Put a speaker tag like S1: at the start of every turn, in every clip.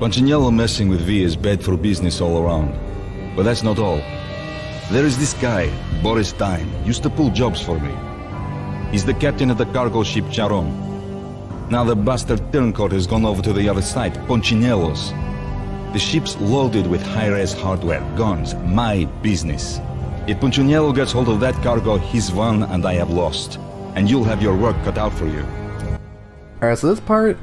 S1: Punchinello messing with V is bad for business all around. But that's not all. There is this guy, Boris Time, used to pull jobs for me. He's the captain of the cargo ship Charon. Now the bastard turncoat has gone over to the other side, Punchinello's. The ship's loaded with high-res hardware, guns, my business. If Punchinello gets hold of that cargo, he's won and I have lost. And you'll have your work cut out for you.
S2: Alright, so this part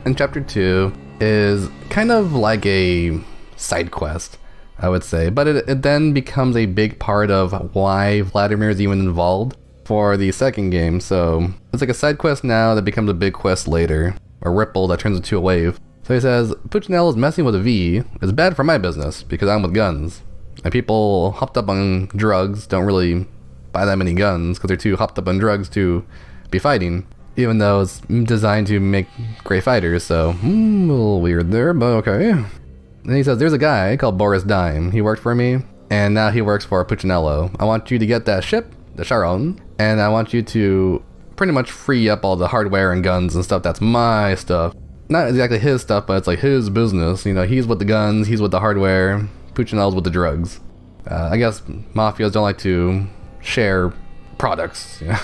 S2: in chapter 2 is kind of like a side quest, I would say. But it then becomes a big part of why Vladimir is even involved for the second game. So it's like a side quest now that becomes a big quest later. A ripple that turns into a wave. So he says, Punchinello's messing with a V is bad for my business because I'm with guns. And people hopped up on drugs don't really buy that many guns because they're too hopped up on drugs to be fighting. Even though it's designed to make great fighters, so a little weird there, but okay. And he says, there's a guy called Boris Dime. He worked for me, and now he works for Punchinello. I want you to get that ship, the Charon, and I want you to pretty much free up all the hardware and guns and stuff that's my stuff. Not exactly his stuff, but it's like his business. You know, he's with the guns, he's with the hardware, Punchinello's with the drugs. I guess mafias don't like to share products, you know?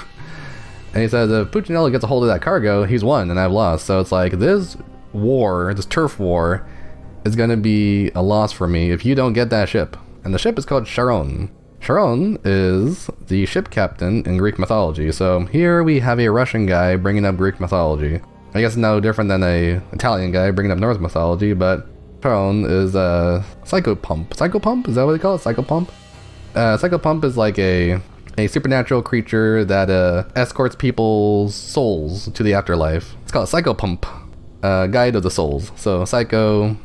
S2: And he says, if Punchinello gets a hold of that cargo, he's won and I've lost. So it's like, this war, this turf war, is going to be a loss for me if you don't get that ship. And the ship is called Charon. Charon is the ship captain in Greek mythology. So here we have a Russian guy bringing up Greek mythology. I guess no different than a Italian guy bringing up Norse mythology, but Charon is a psychopump. Psychopump? Is that what they call it? Psychopump? Psychopump is like a supernatural creature that escorts people's souls to the afterlife. It's called Psychopump, guide of the souls. So Psycho,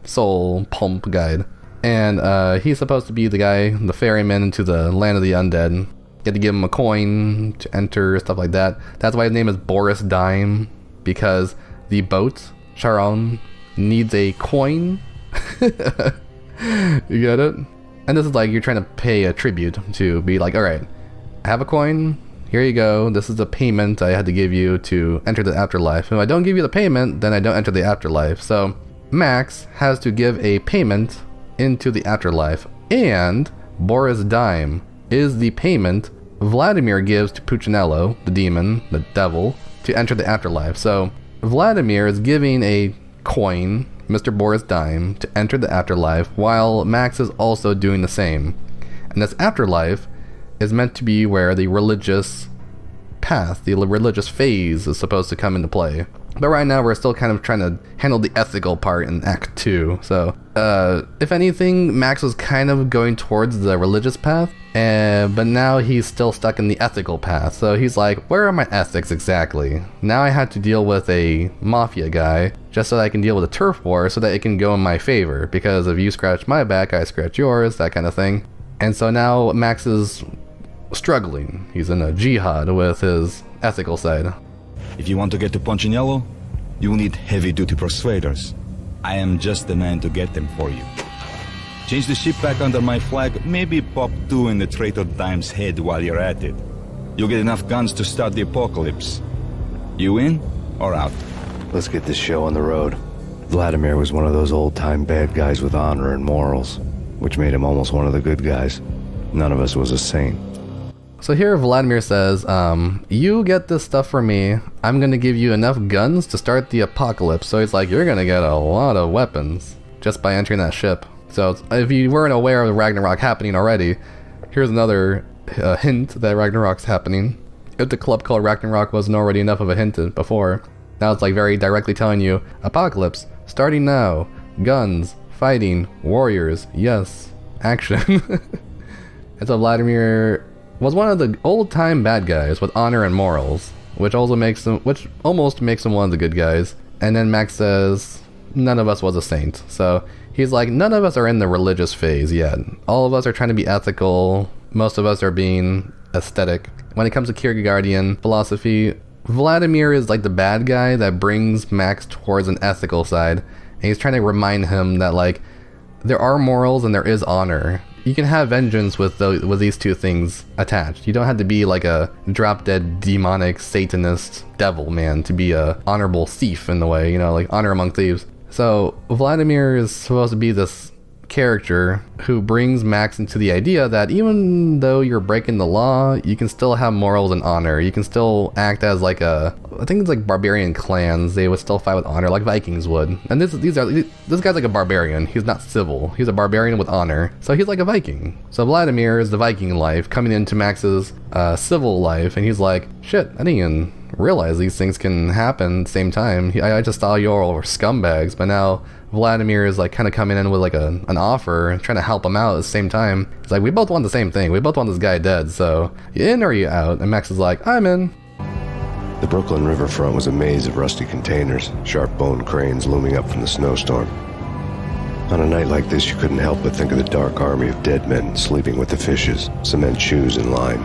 S2: soul, pump, guide. And he's supposed to be the guy, the ferryman into the land of the undead. You have to give him a coin to enter, stuff like that. That's why his name is Boris Dime, because the boat, Charon, needs a coin. You get it? And this is like you're trying to pay a tribute to be like, alright, I have a coin, here you go, this is the payment I had to give you to enter the afterlife. If I don't give you the payment, then I don't enter the afterlife. So Max has to give a payment into the afterlife, and Boris Dime is the payment Vladimir gives to Punchinello, the demon, the devil, to enter the afterlife. So Vladimir is giving a coin, Mr. Boris Dime, to enter the afterlife, while Max is also doing the same. And this afterlife is meant to be where the religious path, the religious phase is supposed to come into play. But right now we're still kind of trying to handle the ethical part in Act 2. So, if anything, Max was kind of going towards the religious path, but now he's still stuck in the ethical path. So he's like, where are my ethics exactly? Now I had to deal with a mafia guy just so that I can deal with a turf war so that it can go in my favor. Because if you scratch my back, I scratch yours, that kind of thing. And so now Max is struggling. He's in a jihad with his ethical side.
S1: If you want to get to Punchinello, you will need heavy-duty persuaders. I am just the man to get them for you. Change the ship back under my flag, maybe pop 2 in the traitor Dime's head while you're at it. You'll get enough guns to start the apocalypse. You in or out?
S3: Let's get this show on the road. Vladimir was one of those old-time bad guys with honor and morals, which made him almost one of the good guys. None of us was a saint.
S2: So here Vladimir says, you get this stuff for me, I'm gonna give you enough guns to start the apocalypse. So he's like, you're gonna get a lot of weapons just by entering that ship. So if you weren't aware of the Ragnarok happening already, here's another hint that Ragnarok's happening. If the club called Ragnarok wasn't already enough of a hint before, now it's like very directly telling you, apocalypse, starting now, guns, fighting, warriors, yes, action. And so Vladimir was one of the old-time bad guys with honor and morals, which almost makes him one of the good guys. And then Max says, none of us was a saint. So he's like, none of us are in the religious phase yet. All of us are trying to be ethical. Most of us are being aesthetic. When it comes to Kierkegaardian philosophy, Vladimir is like the bad guy that brings Max towards an ethical side. And he's trying to remind him that, like, there are morals and there is honor. You can have vengeance with these two things attached. You don't have to be like a drop-dead demonic satanist devil man to be a honorable thief in the way, you know, like honor among thieves. So Vladimir is supposed to be this character who brings Max into the idea that even though you're breaking the law, you can still have morals and honor. You can still act as like I think it's like barbarian clans. They would still fight with honor like Vikings would. And this guy's like a barbarian. He's not civil. He's a barbarian with honor. So he's like a Viking. So Vladimir is the Viking life coming into Max's civil life, and he's like, shit, I didn't even realize these things can happen at the same time. I just thought you all were scumbags, but now Vladimir is like kind of coming in with like an offer, trying to help him out at the same time. He's like, we both want the same thing. We both want this guy dead, so you in or you out? And Max is like, I'm in.
S3: The Brooklyn riverfront was a maze of rusty containers, sharp-boned cranes looming up from the snowstorm. On a night like this, you couldn't help but think of the dark army of dead men sleeping with the fishes, cement shoes and lime.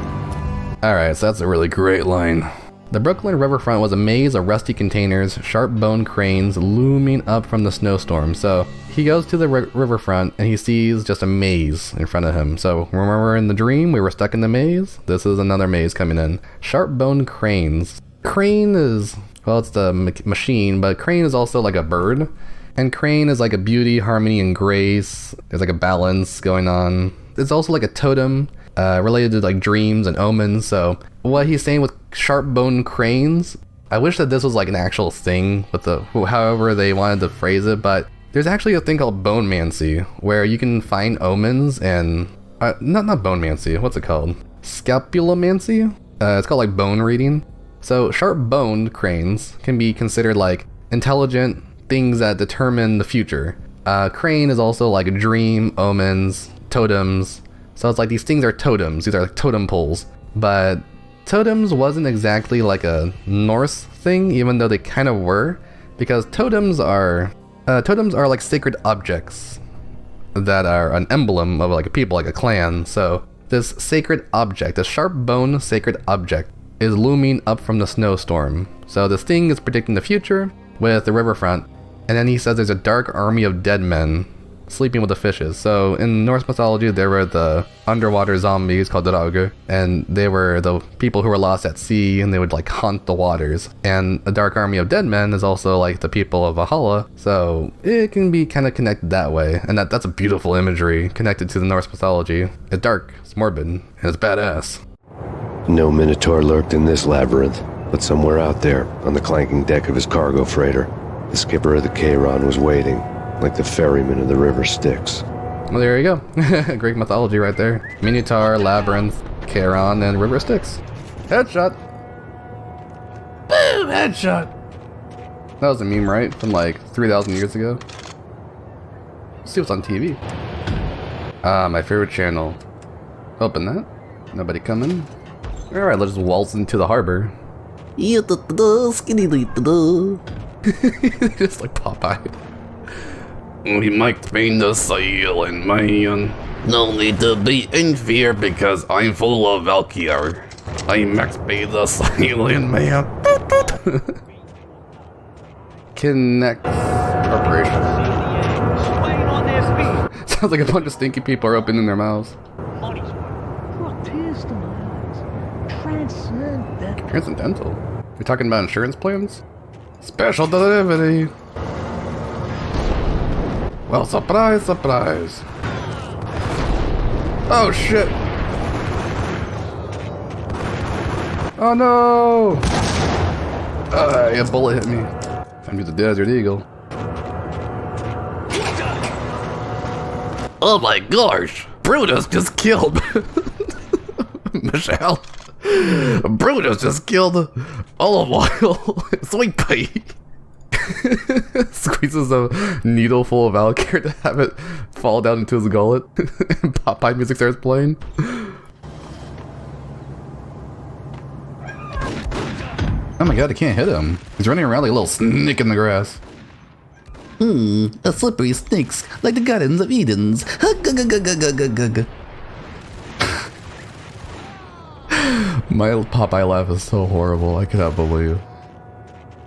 S2: Alright, so that's a really great line. The Brooklyn riverfront was a maze of rusty containers, sharp-boned cranes looming up from the snowstorm. So he goes to the riverfront and he sees just a maze in front of him. So remember in the dream we were stuck in the maze? This is another maze coming in. Sharp-boned cranes. Crane is, well, it's the machine, but crane is also like a bird. And crane is like a beauty, harmony, and grace. There's like a balance going on. It's also like a totem. Related to like dreams and omens. So what he's saying with sharp-boned cranes, I wish that this was like an actual thing with however they wanted to phrase it, but there's actually a thing called bonemancy where you can find omens and not bonemancy, what's it called? Scapulomancy? It's called like bone reading. So sharp-boned cranes can be considered like intelligent things that determine the future. Crane is also like a dream, omens, totems. So it's like these things are totems. These are like totem poles. But totems wasn't exactly like a Norse thing, even though they kind of were, because totems are like sacred objects that are an emblem of like a people, like a clan. So this sacred object, a sharp-boned sacred object, is looming up from the snowstorm. So this thing is predicting the future with the riverfront, and then he says there's a dark army of dead men sleeping with the fishes. So in Norse mythology, there were the underwater zombies called draugr, and they were the people who were lost at sea, and they would like haunt the waters. And a dark army of dead men is also like the people of Valhalla, so it can be kind of connected that way. And that's a beautiful imagery connected to the Norse mythology. It's dark, it's morbid, and it's badass.
S3: No minotaur lurked in this labyrinth, but somewhere out there, on the clanking deck of his cargo freighter, the skipper of the Charon was waiting, like the ferryman of the river Styx.
S2: Well, there you go. Greek mythology right there. Minotaur, Labyrinth, Charon, and River Styx. Headshot! Boom! Headshot! That was a meme, right? From like 3,000 years ago. Let's see what's on TV. Ah, my favorite channel. Open that. Nobody coming. Alright, let's just waltz into the harbor. Just like Popeye. We might be the sailing man. No need to be in fear because I'm full of Valkyr. I might be the sailing man. Connect Corporation. Sounds like a bunch of stinky people are opening their mouths. Transcendental? You're talking about insurance plans? Special delivery. Well, surprise, surprise. Oh shit! Oh no! A bullet hit me. Time to use the Desert Eagle. Oh my gosh! Brutus just killed Michelle. Brutus just killed Olive Oil. Sweet pea. Squeezes a needle full of Valkyr to have it fall down into his gullet. And Popeye music starts playing. Oh my god, I can't hit him. He's running around like a little snake in the grass. A slippery snakes like the Gardens of Edens. My Popeye laugh is so horrible. I cannot believe.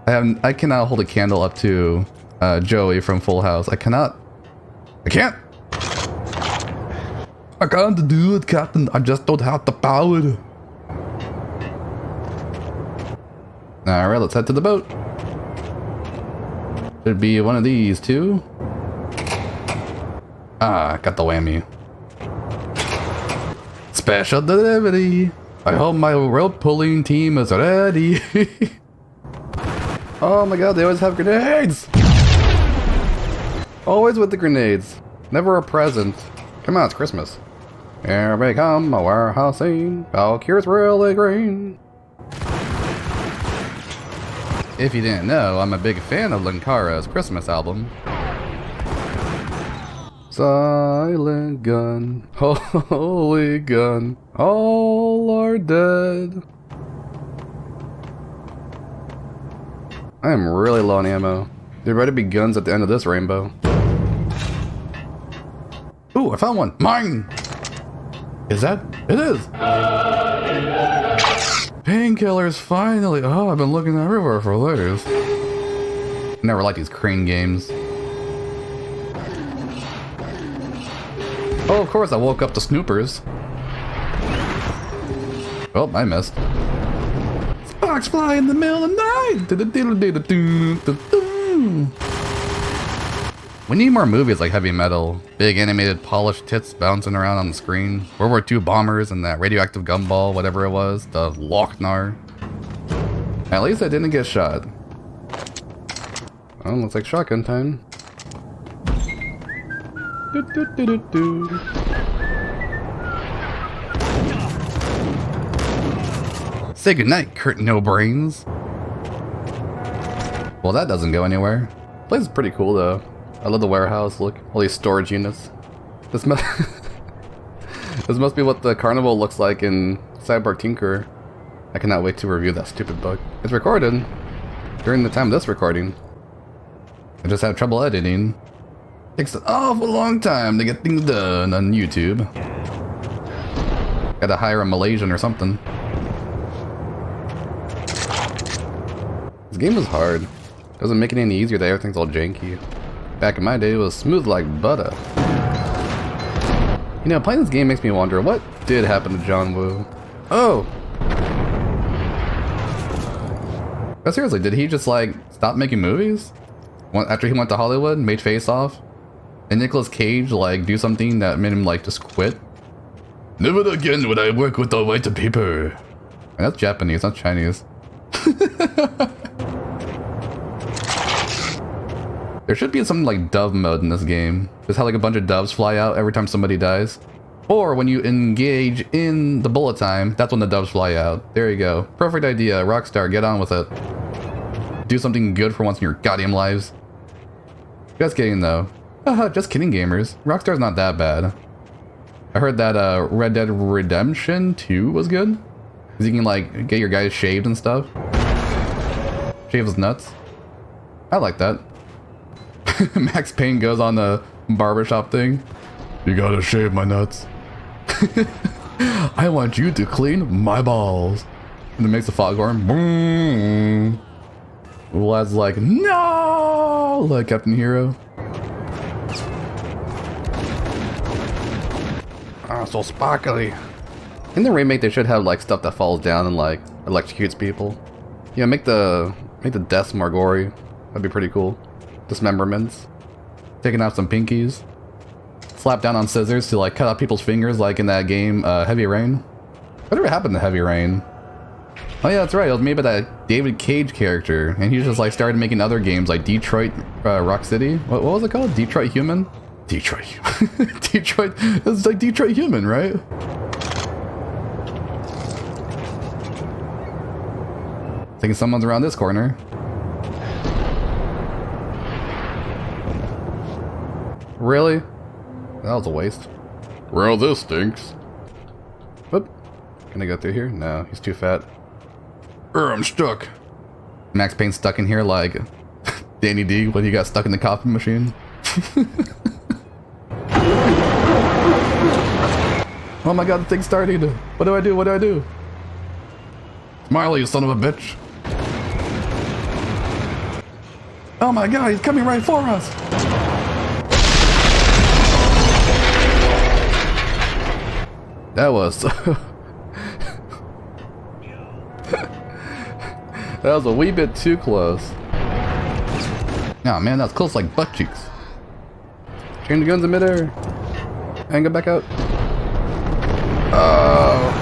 S2: I cannot hold a candle up to Joey from Full House. I can't do it, Captain. I just don't have the power. Alright, let's head to the boat. It'd be one of these two. Ah, got the whammy. Special delivery. I hope my rope pulling team is ready. Oh my god, they always have grenades! Always with the grenades. Never a present. Come on, it's Christmas. Here we come, a warehouse scene. Valkyrie's really green. If you didn't know, I'm a big fan of Linkara's Christmas album. Silent gun, holy gun, all are dead. I am really low on ammo. There better be guns at the end of this rainbow. Ooh, I found one! Mine! Is that? It is! Painkillers, finally! Oh, I've been looking everywhere for these. Never liked these crane games. Oh, of course, I woke up the snoopers. Oh, I missed. Sparks fly in the middle of the night! We need more movies like Heavy Metal. Big animated polished tits bouncing around on the screen. World War II bombers and that radioactive gumball, whatever it was. The Lochnar. At least I didn't get shot. Oh, looks like shotgun time. Say goodnight, Kurt No Brains. Well, that doesn't go anywhere. The place is pretty cool though. I love the warehouse look. All these storage units. This must this must be what the carnival looks like in Cyborg Tinker. I cannot wait to review that stupid book. It's recorded during the time of this recording. I just have trouble editing. Takes an awful long time to get things done on YouTube. Gotta hire a Malaysian or something. This game is hard. Doesn't make it any easier that everything's all janky. Back in my day, it was smooth like butter. You know, playing this game makes me wonder, what did happen to John Woo? Oh! But seriously, did he just like stop making movies? After he went to Hollywood, made Face Off? And Nicolas Cage like do something that made him like just quit? Never again would I work with the white people. And that's Japanese, not Chinese. There should be something like dove mode in this game. Just how like a bunch of doves fly out every time somebody dies. Or when you engage in the bullet time, that's when the doves fly out. There you go. Perfect idea. Rockstar, get on with it. Do something good for once in your goddamn lives. Just kidding though. Haha, just kidding gamers. Rockstar's not that bad. I heard that Red Dead Redemption 2 was good. Cause you can like get your guys shaved and stuff. Shave his nuts. I like that. Max Payne goes on the barbershop thing. You gotta shave my nuts. I want you to clean my balls. And it makes the foghorn. Boom. The lad's like, no! Like Captain Hero. Ah, so sparkly. In the remake, they should have like stuff that falls down and like electrocutes people. Yeah, make the deaths more gory. That'd be pretty cool. Dismemberments. Taking out some pinkies. Slap down on scissors to like cut out people's fingers like in that game, Heavy Rain. Whatever happened to Heavy Rain? Oh yeah, that's right, it was made by that David Cage character, and he just like started making other games like Detroit Rock City. What was it called? Detroit Human? Detroit Human. Detroit, it's like Detroit Human, right? Thinking someone's around this corner. Really? That was a waste. Well, this stinks. Whoop. Can I go through here? No, he's too fat. I'm stuck. Max Payne's stuck in here like Danny D when he got stuck in the coffee machine. Oh my god, the thing's starting. What do I do? What do I do? Smiley, you son of a bitch. Oh my god, he's coming right for us. That was that was a wee bit too close. Oh man, that's close like butt cheeks. Change the guns in midair. And get back out. Oh.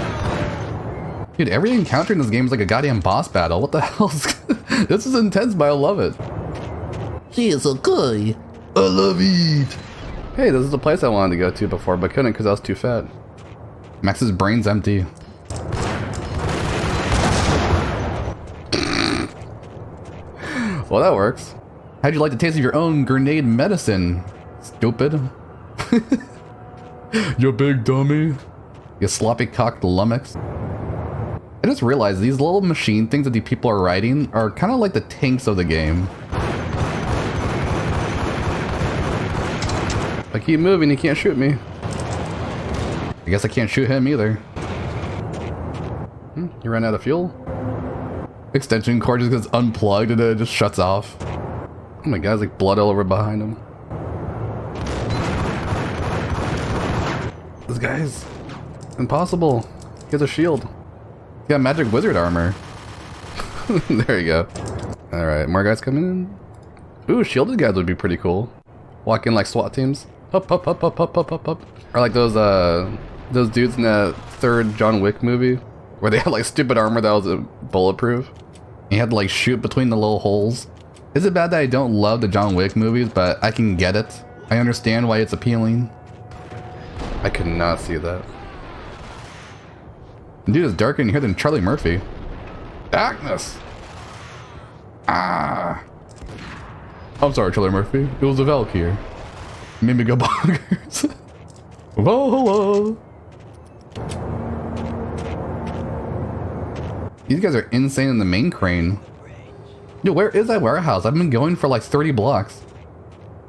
S2: Dude, every encounter in this game is like a goddamn boss battle. What the hell? This is intense, but I love it.
S4: He is a guy.
S2: I love it. Hey, this is the place I wanted to go to before, but couldn't because I was too fat. Max's brain's empty. Well, that works. How'd you like the taste of your own grenade medicine, stupid? You big dummy. You sloppy-cocked lummox. I just realized these little machine things that these people are riding are kind of like the tanks of the game. If I keep moving, he can't shoot me. I guess I can't shoot him either. You ran out of fuel? Extension cord just gets unplugged and then it just shuts off. Oh my god, there's like blood all over behind him. This guy's impossible. He has a shield. He got magic wizard armor. There you go. Alright, more guys coming in. Ooh, shielded guys would be pretty cool. Walk in like SWAT teams. Up, up, up, up, up, up, up, up. Or like those dudes in that third John Wick movie where they had like stupid armor that was bulletproof. You had to like shoot between the little holes. Is it bad that I don't love the John Wick movies, but I can get it? I understand why it's appealing. I could not see that. Dude, it's darker in here than Charlie Murphy. Darkness! Ah! I'm sorry, Charlie Murphy. It was a Valkyrie. Made me go bonkers. Whoa, hello! These guys are insane in the main crane. Dude, where is that warehouse? I've been going for like 30 blocks.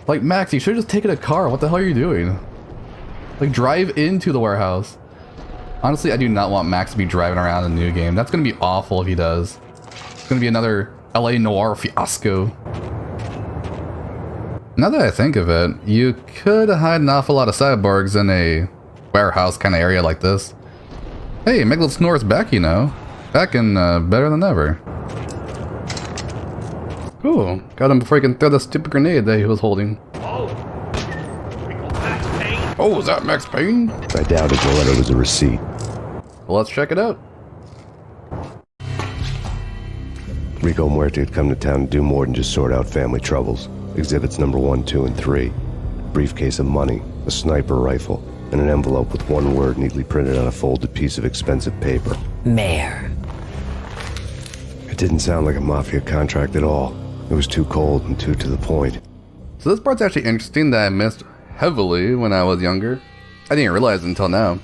S2: Like, Max, you should have just taken a car. What the hell are you doing? Like, drive into the warehouse. Honestly, I do not want Max to be driving around in the new game. That's going to be awful if he does. It's going to be another LA Noire fiasco. Now that I think of it, you could hide an awful lot of cyborgs in a warehouse kind of area like this. Hey, Megalith Snore's back, you know. Back and better than ever. Ooh, got him before he can throw the stupid grenade that he was holding.
S5: Oh, Max Payne?
S2: Oh, is that Max Payne?
S3: I doubted the letter was a receipt.
S2: Well, let's check it out.
S3: Rico Muerte had come to town to do more than just sort out family troubles. Exhibits number 1, 2, and 3. A briefcase of money, a sniper rifle, and an envelope with one word neatly printed on a folded piece of expensive paper.
S4: Mayor.
S3: It didn't sound like a mafia contract at all. It was too cold and too to the point.
S2: So this part's actually interesting that I missed heavily when I was younger. I didn't realize it until now.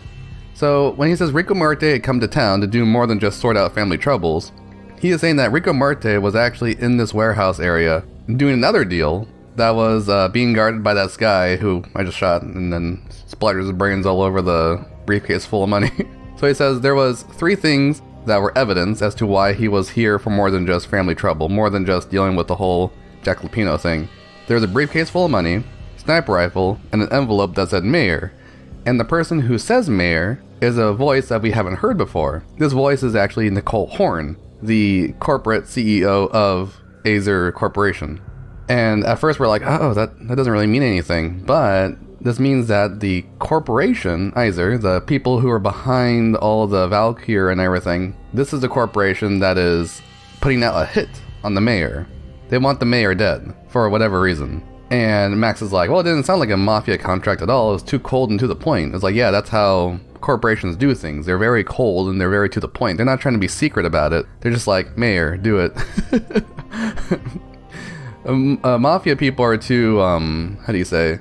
S2: So when he says Rico Muerte had come to town to do more than just sort out family troubles, he is saying that Rico Muerte was actually in this warehouse area doing another deal that was being guarded by that guy who I just shot and then splatters his brains all over the briefcase full of money. So he says there was 3 things that were evidence as to why he was here for more than just family trouble, more than just dealing with the whole Jack Lupino thing. There was a briefcase full of money, sniper rifle, and an envelope that said Mayor. And the person who says Mayor is a voice that we haven't heard before. This voice is actually Nicole Horn, the corporate CEO of Azer Corporation. And at first we're like, oh, that doesn't really mean anything. But this means that the corporation, Azer, the people who are behind all the Valkyrie and everything, this is the corporation that is putting out a hit on the mayor. They want the mayor dead, for whatever reason. And Max is like, well, it didn't sound like a mafia contract at all. It was too cold and to the point. It's like, yeah, that's how corporations do things. They're very cold and they're very to the point. They're not trying to be secret about it. They're just like, mayor, do it. Mafia people are too, how do you say,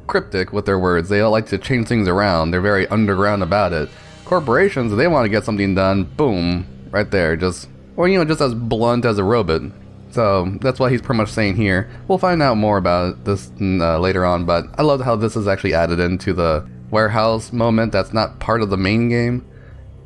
S2: cryptic with their words. They all like to change things around. They're very underground about it. Corporations, if they want to get something done, boom, right there, just, or you know, just as blunt as a robot. So that's what he's pretty much saying here. We'll find out more about this later on, but I love how this is actually added into the warehouse moment that's not part of the main game.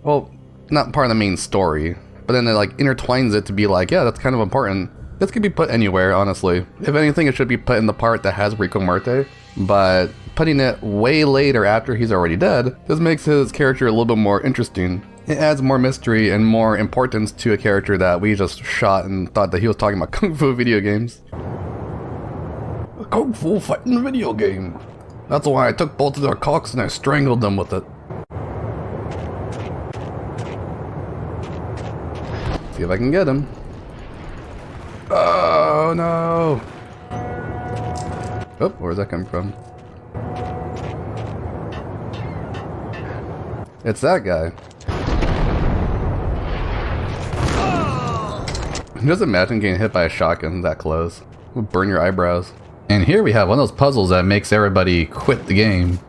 S2: Well, not part of the main story, but then it like intertwines it to be like, yeah, that's kind of important. This could be put anywhere, honestly. If anything, it should be put in the part that has Rico Muerte, but putting it way later after he's already dead, this makes his character a little bit more interesting. It adds more mystery and more importance to a character that we just shot and thought that he was talking about Kung Fu video games. kung fu fighting video game. That's why I took both of their cocks and I strangled them with it. See if I can get him. Oh no! Oh, where's that coming from? It's that guy. Just imagine getting hit by a shotgun that close. It would burn your eyebrows. And here we have one of those puzzles that makes everybody quit the game.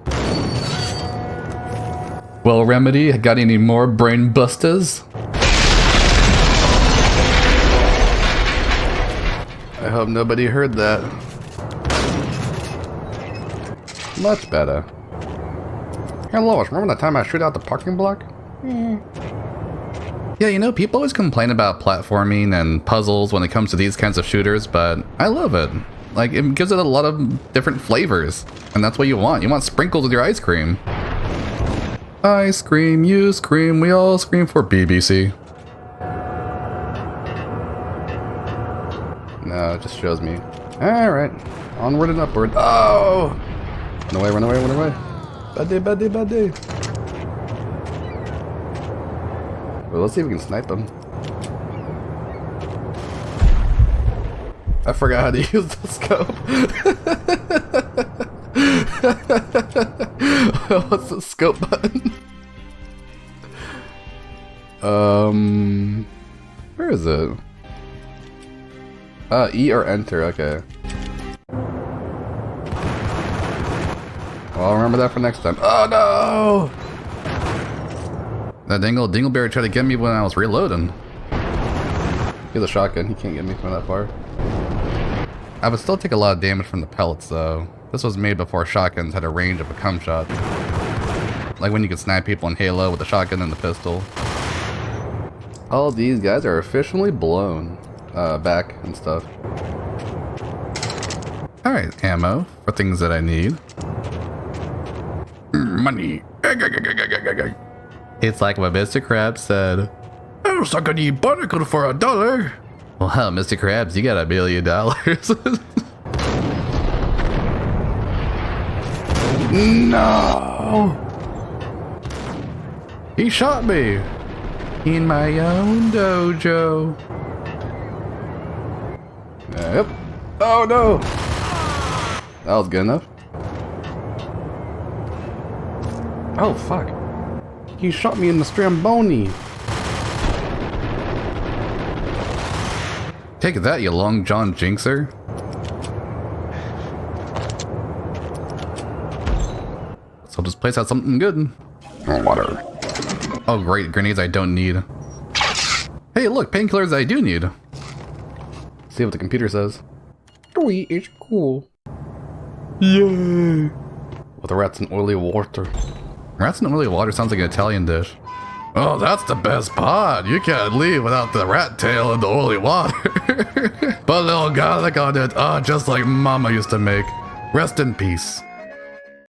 S2: Well, Remedy, got any more brain busters? I hope nobody heard that. Much better. Hey Lois, remember that time I shoot out the parking block? Yeah, you know, people always complain about platforming and puzzles when it comes to these kinds of shooters, but I love it. Like, it gives it a lot of different flavors, and that's what you want. You want sprinkles with your ice cream. Ice cream, you scream, we all scream for BBC. No, it just shows me. Alright, onward and upward. Oh! Run away, run away, run away. Bad day, bad day, bad day. Well, let's see if we can snipe him. I forgot how to use the scope. What's the scope button? Where is it? E or enter, okay. Well, I'll remember that for next time. Oh no! That dingleberry tried to get me when I was reloading. He's a shotgun, he can't get me from that far. I would still take a lot of damage from the pellets though. This was made before shotguns had a range of a cum shot. Like when you could snipe people in Halo with the shotgun and the pistol. All these guys are officially blown back and stuff. Alright, ammo for things that I need. Money. It's like what Mr. Krabs said. I'll suck on ye barnacle for $1. Well, Mr. Krabs, you got $1 billion. No! He shot me! In my own dojo. Yep. Oh no! That was good enough. Oh fuck. He shot me in the Stramboni. Take that, you Long John Jinxer. Let's hope this place has something good. Water. Oh great, grenades I don't need. Hey look, painkillers I do need. See what the computer says. Sweet, it's cool. Yay! With rats and oily water. Rats and oily water sounds like an Italian dish. Oh, that's the best part. You can't leave without the rat tail and the oily water. Put a little garlic on it. Oh, just like Mama used to make. Rest in peace.